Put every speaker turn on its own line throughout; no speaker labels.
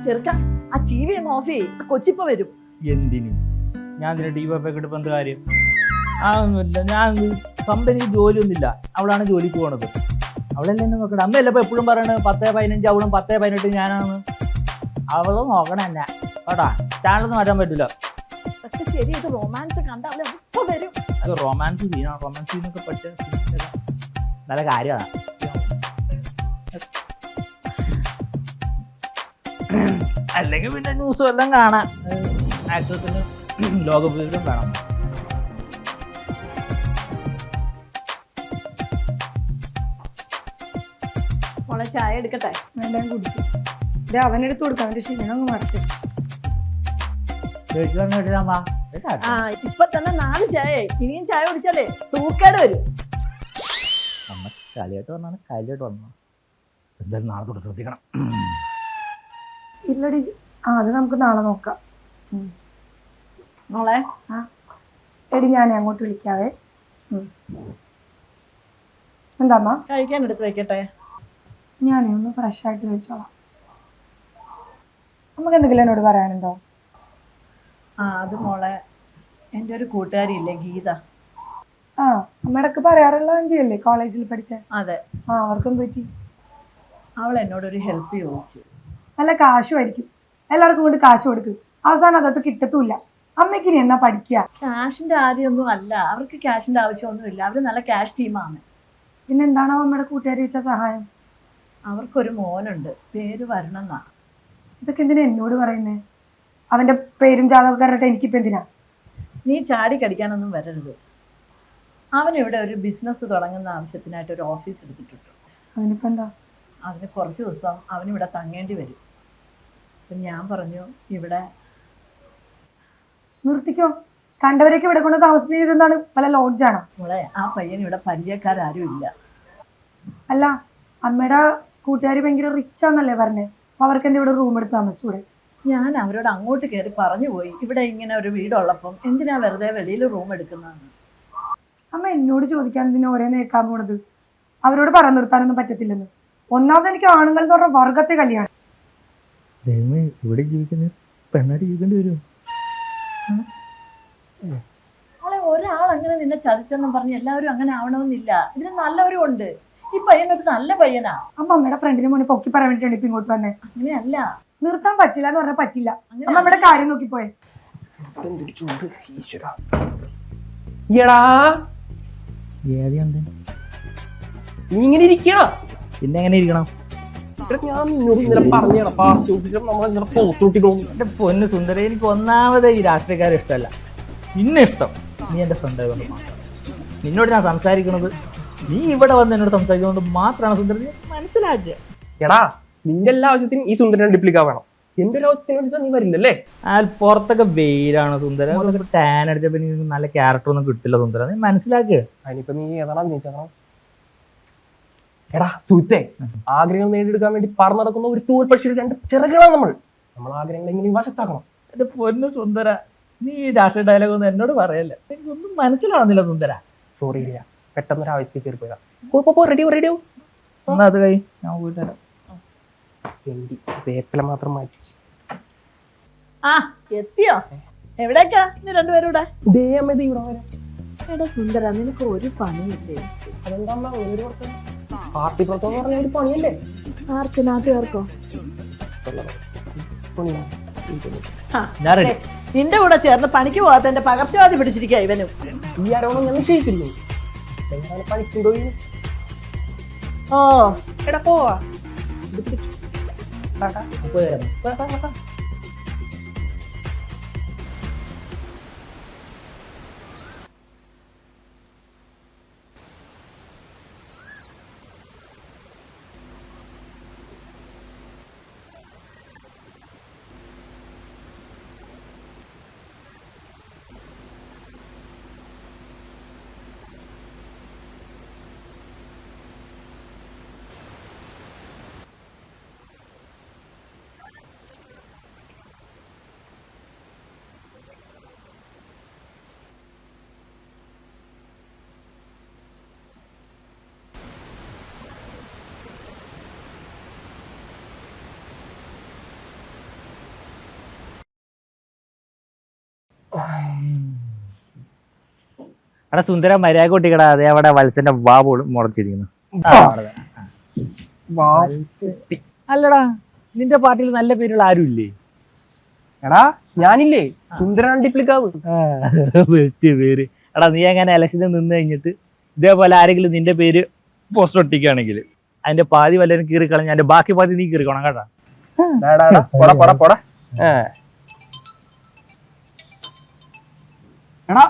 ചെറുക്ക ആ T V ഒന്ന് ഓഫ് ചെയ്യ്, കൊച്ചിപ്പ വരും.
എന്തിന് ഞാൻ ഇതിന് ടി വി ഒക്കെ എടുപ്പം എന്ത് കാര്യം? അതൊന്നുമില്ല, ഞാൻ കമ്പനി ജോലിയൊന്നുമില്ല, അവളാണ് ജോലിക്ക് പോണത്. അവളല്ലേ എന്നെ നോക്കണം. അമ്മയല്ല ഇപ്പൊ എപ്പോഴും പറയണത് 10-15 അവളും 10-18 ഞാനാണ്. അവള് നോക്കണം എന്നെ കേട്ടാ. ചാനലൊന്നും മാറ്റാൻ പറ്റില്ല.
പക്ഷെ ശരി, ഇത് റൊമാൻസ് കണ്ട അവളെ ഇപ്പൊ വരും.
അത് റൊമാൻസ് സീനാണ്. റൊമാൻസ് സീനൊക്കെ പഠിച്ച നല്ല കാര്യമാണ്. അല്ലെങ്കിൽ പിന്നെ ന്യൂസും എല്ലാം കാണാം. ആക്ട്രസിന് ലോകവിവരം കാണാം.
മോളെ ചായ എടുക്കട്ടെ?
വേണ്ട, കുടിച്ചു. ഇത് അവനെടുത്ത് കൊടുക്കാം, അവന്റെ ക്ഷീണം അങ്ങ് മാറട്ടെ.
ആ ഇപ്പൊ തന്നെ 4 ചായ, ഇനിയും ചായ കുടിച്ചാലേ സൂക്കേട് വരും.
നമ്മ കളിയായിട്ട് വന്നാണ്, കാര്യമായിട്ട് വന്നതാണ്. എന്തായാലും നാളെ തൊട്ട് ശ്രദ്ധിക്കണം.
ഇല്ലടി, അത് നമുക്ക് നാളെ നോക്കാം.
മോളെ
എടി ഞാൻ അങ്ങോട്ട് വിളിക്കാവേ. എന്താമ്മ?
കഴിക്കാൻ എടുത്ത് വെക്കട്ടെ?
ഞാനേ ഒന്ന് ഫ്രഷ് ആയിട്ട് കഴിച്ചോളാം. നമുക്ക് എന്തെങ്കിലും എന്നോട് പറയാനുണ്ടോ?
അത് മോളെ, എൻ്റെ ഒരു കൂട്ടുകാരിയില്ലേ ഗീത?
അമ്മയുടെ പറയാറുള്ള ആന്റിയല്ലേ കോളേജിൽ പഠിച്ച?
അതെ.
അവർക്കും പറ്റി.
അവൾ എന്നോടൊരു ഹെൽപ്പ് ചോദിച്ചു.
നല്ല കാശുമായിരിക്കും, എല്ലാവർക്കും കൊണ്ട് കാശ് കൊടുക്കും, അവസാനം അതൊട്ട് കിട്ടത്തുമില്ല. അമ്മയ്ക്ക് ഇനി എന്നാ പഠിക്കുക?
ക്യാഷിന്റെ ആദ്യമൊന്നും അല്ല, അവർക്ക് ക്യാഷിന്റെ ആവശ്യമൊന്നുമില്ല. അവര് നല്ല ക്യാഷ് ടീമാണ്.
പിന്നെ എന്താണോ അമ്മയുടെ കൂട്ടുകാരി വെച്ച സഹായം?
അവർക്കൊരു മോനുണ്ട്, പേര് വരണമെന്നാ.
ഇതൊക്കെ എന്തിനാ എന്നോട് പറയുന്നേ? അവന്റെ പേരും ജാതകക്കാരുടെ എനിക്കിപ്പോ എന്തിനാ?
നീ ചാടി കടിക്കാനൊന്നും വരരുത്. അവനിവിടെ ഒരു ബിസിനസ് തുടങ്ങുന്ന ആവശ്യത്തിനായിട്ട് ഒരു ഓഫീസ് എടുത്തിട്ടുണ്ട്.
അതിനിപ്പോ എന്താ?
അതിന് കുറച്ച് ദിവസം അവനിവിടെ തങ്ങേണ്ടി വരും. അപ്പം ഞാൻ പറഞ്ഞു, ഇവിടെ
നിർത്തിക്കോ. കണ്ടവരൊക്കെ ഇവിടെ കൊണ്ട് താമസിപ്പിച്ചതെന്താണ്? പല ലോഡ്ജാണോ?
മോളെ, ആ പയ്യൻ ഇവിടെ പരിചയക്കാരും ഇല്ല.
അല്ല, അമ്മയുടെ കൂട്ടുകാരി ഭയങ്കര റിച്ച് ആണെന്നല്ലേ പറഞ്ഞേ? അപ്പൊ അവർക്ക് എന്താ ഇവിടെ റൂം എടുത്ത് താമസിച്ചൂടെ?
ഞാൻ അവരോട് അങ്ങോട്ട് കയറി പറഞ്ഞു പോയി, ഇവിടെ ഇങ്ങനെ ഒരു വീടുള്ളപ്പം എന്തിനാ വെറുതെ വെളിയിൽ റൂം എടുക്കുന്നതെന്ന്.
അമ്മ എന്നോട് ചോദിക്കാൻ എന്തിനാ ഓരോ നേക്കാൻ പോണത്? അവരോട് പറഞ്ഞു നിർത്താനൊന്നും പറ്റത്തില്ലെന്ന്. ഒന്നാമത് എനിക്ക് ആണുങ്ങൾ എന്ന് പറഞ്ഞ വർഗത്തെ കല്യാണം.
ഇവിടെ ജീവിക്കുന്ന പെണ്ണായിട്ട് ജീവിക്കേണ്ടി വരുമോ?
ഒരാൾ അങ്ങനെ നിന്നെ ചതിച്ചെന്നും പറഞ്ഞ് എല്ലാവരും അങ്ങനെ ആവണമെന്നില്ല. ഇതിന് നല്ലവരും ഉണ്ട്. ഈ പയ്യനൊരു നല്ല പയ്യനാ.
അമ്മയുടെ ഫ്രണ്ടിന് മുന്നേ പൊക്കി പറയാൻ വേണ്ടിയിട്ടുണ്ട് ഇപ്പൊ ഇങ്ങോട്ട് തന്നെ.
അങ്ങനെയല്ല,
നിർത്താൻ പറ്റില്ല എന്ന് പറഞ്ഞാൽ പറ്റില്ല. അമ്മ നമ്മുടെ കാര്യം നോക്കിപ്പോയെ.
നീ ഇങ്ങനെ ഇരിക്കണ?
പിന്നെ എങ്ങനെ ഇരിക്കണം?
ഞാൻ നിന്നോട് ഇന്നലെ പറഞ്ഞപ്പോ
എന്റെ പൊന്ന് സുന്ദര, എനിക്ക് ഒന്നാമത് ഈ രാഷ്ട്രീയക്കാരെ ഇഷ്ടമല്ല. നിന്നെ ഇഷ്ടം. നീ എന്റെ സ്വന്തം മാത്രം. നിന്നോട് ഞാൻ സംസാരിക്കുന്നത്, നീ ഇവിടെ വന്ന് എന്നോട് സംസാരിക്കുന്നത് മാത്രമാണ് സുന്ദരൻ മനസ്സിലാക്കുക.
എടാ, നിന്റെ എല്ലാ ആവശ്യത്തിനും ഈ സുന്ദരനെ ഡിപ്ലിക്കാ വേണം. എന്റെ ഒരു ആവശ്യത്തിന് നീ വരില്ലല്ലേ?
പുറത്തൊക്കെ വെയിലാണ് സുന്ദര. ടാൻ അടിച്ചപ്പോ നീ നല്ല ക്യാരക്ടർ ഒന്നും കിട്ടില്ല സുന്ദര, നീ മനസ്സിലാക്കുക.
അതിനിപ്പോ നീ ഏതാണോ നീച്ചാണോ? എടാ സുഹൃത്തെ, ആഗ്രഹങ്ങൾ നേടിയെടുക്കാൻ വേണ്ടി പറന്നു നടക്കുന്ന ഒരു തൂവൽ പക്ഷിയുടെ 2 ചിറകുകളാണ് നമ്മൾ ആഗ്രഹങ്ങൾ എങ്ങനെ വശത്താക്കണം.
എന്റെ പൊന്നു സുന്ദര, നീ രാഷ്ട്രീയ ഡയലോഗ് ഒന്നും എന്നോട് പറയല്ലേ. എനിക്കൊന്നും മനസ്സിലാവുന്നില്ല സുന്ദര.
സോറി ഇല്ല, പെട്ടെന്നൊരു ആവശ്യത്തിൽ കയറി പോയതാ. റെഡിയോ
എന്നാ അത് കഴി, ഞാൻ പോയിട്ട് തരാം.
വേപ്പില മാത്രം മാറ്റി.
എത്തിയോ? എവിടേക്കാ നീ രണ്ടുപേരൂടെ?
എടാ സുന്ദര, നിനക്ക് ഒരു പണിയില്ലേ?
അതെന്താ പാർട്ടി പുറത്തെന്ന് പറഞ്ഞ ഒരു പണിയല്ലേ?
ആർക്ക്? നാട്ടുകാർക്കോ?
നിന്റെ കൂടെ ചേർന്ന് പണിക്ക് പോകാത്ത എന്റെ പകർച്ചവാദി പിടിച്ചിരിക്കുക ഇവനും.
ഈ ആരോടും ഞാൻ നിശ്ചയിച്ചിരുന്നു. പണിക്കുണ്ടോ?
എടാ പോവാ.
എടാ സുന്ദര മര്യാദ കൊട്ടിക്കടാ, അതേ അവിടെ വത്സന്റെ വാ പോലും മുളച്ചിരിക്കുന്നു. അല്ലടാ നിന്റെ പാർട്ടിയിൽ നല്ല പേരുള്ള ആരും ഇല്ലേ?
എടാ ഞാനില്ലേ സുന്ദരാണ്ടിപ്പിളിക്കാവ്.
ബെസ്റ്റ് പേര്. എടാ നീ എങ്ങനെ ഇലക്ഷനിൽ നിന്ന് കഴിഞ്ഞിട്ട് ഇതേപോലെ ആരെങ്കിലും നിന്റെ പേര് പോസ്റ്റർ ഒട്ടിക്കുകയാണെങ്കിൽ അതിന്റെ പാതി വല്ലവരും കീറി കളഞ്ഞ അതിന്റെ ബാക്കി പാതി നീ കീറിക്കണം കേട്ടാ.
എടാ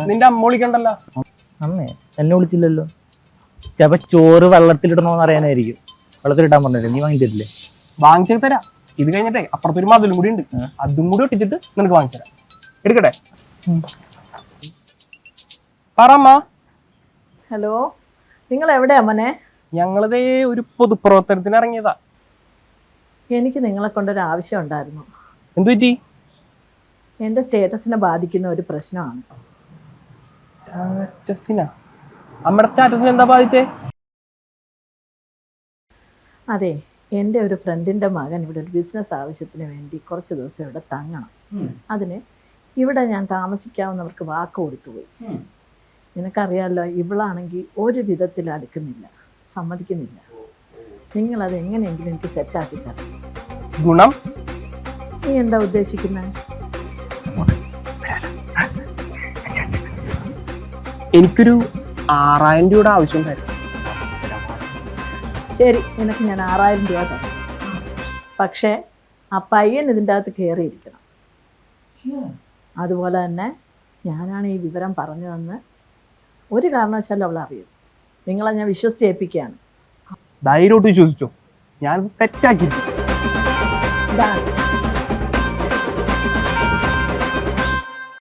നിന്റെ അമ്മ വിളിക്കണ്ടല്ലോ.
അമ്മേ എന്നെ വിളിച്ചില്ലല്ലോ. ചിലപ്പോ ചോറ് വെള്ളത്തിലിടണോന്ന് അറിയാനായിരിക്കും. വെള്ളത്തിലിട്ടാൻ പറഞ്ഞില്ലേ, നീ വാങ്ങി തരില്ലേ?
വാങ്ങിച്ചു തരാം. ഇത് കഴിഞ്ഞിട്ടേ അപ്പുറത്തൊരു മതിലും കൂടി ഉണ്ട്, അതും കൂടി ഒട്ടിച്ചിട്ട് നിനക്ക് വാങ്ങിച്ചു തരാം. എടുക്കട്ടെ? പറമ്മ.
ഹലോ, നിങ്ങൾ എവിടെയാ മോനെ?
ഞങ്ങളിതേ ഒരു പൊതുപ്രവർത്തനത്തിന് ഇറങ്ങിയതാ.
എനിക്ക് നിങ്ങളെ കൊണ്ടൊരു ആവശ്യം ഉണ്ടായിരുന്നു.
എന്തു പറ്റി?
എൻ്റെ സ്റ്റേറ്റസിനെ ബാധിക്കുന്ന ഒരു പ്രശ്നമാണ്.
സ്റ്റാറ്റസിനാ? അമ്മയുടെ സ്റ്റാറ്റസിന് എന്താ ബാധിച്ചേ?
അതെ, എൻ്റെ ഒരു ഫ്രണ്ടിൻ്റെ മകൻ ഇവിടെ ഒരു ബിസിനസ് ആവശ്യത്തിന് വേണ്ടി കുറച്ച് ദിവസം ഇവിടെ തങ്ങണം. അതിന് ഇവിടെ ഞാൻ താമസിക്കാവുന്നവർക്ക് വാക്ക് കൊടുത്തുപോയി. നിനക്കറിയാമല്ലോ, ഇവളാണെങ്കിൽ ഒരു വിധത്തിൽ അടുക്കുന്നില്ല, സമ്മതിക്കുന്നില്ല. നിങ്ങളത് എങ്ങനെയെങ്കിലും എനിക്ക് സെറ്റാക്കി തരണം.
ഗുണം?
നീ എന്താ ഉദ്ദേശിക്കുന്നത്?
എനിക്കൊരു 6000 രൂപയുടെ ആവശ്യം തരും.
ശരി, നിനക്ക് ഞാൻ 6000 രൂപ തരാം. പക്ഷേ ആ പയ്യൻ ഇതിൻ്റെ അകത്ത് കയറിയിരിക്കണം. അതുപോലെ തന്നെ ഞാനാണ് ഈ വിവരം പറഞ്ഞതെന്ന് ഒരു കാരണവശാലും അവൾ അറിയും. നിങ്ങളെ ഞാൻ വിശ്വസിച്ചേൽപ്പിക്കുകയാണ്.
ധൈര്യമായിട്ട് വിശ്വസിച്ചോ, ഞാൻ സെറ്റാക്കി.
ഇതാണ്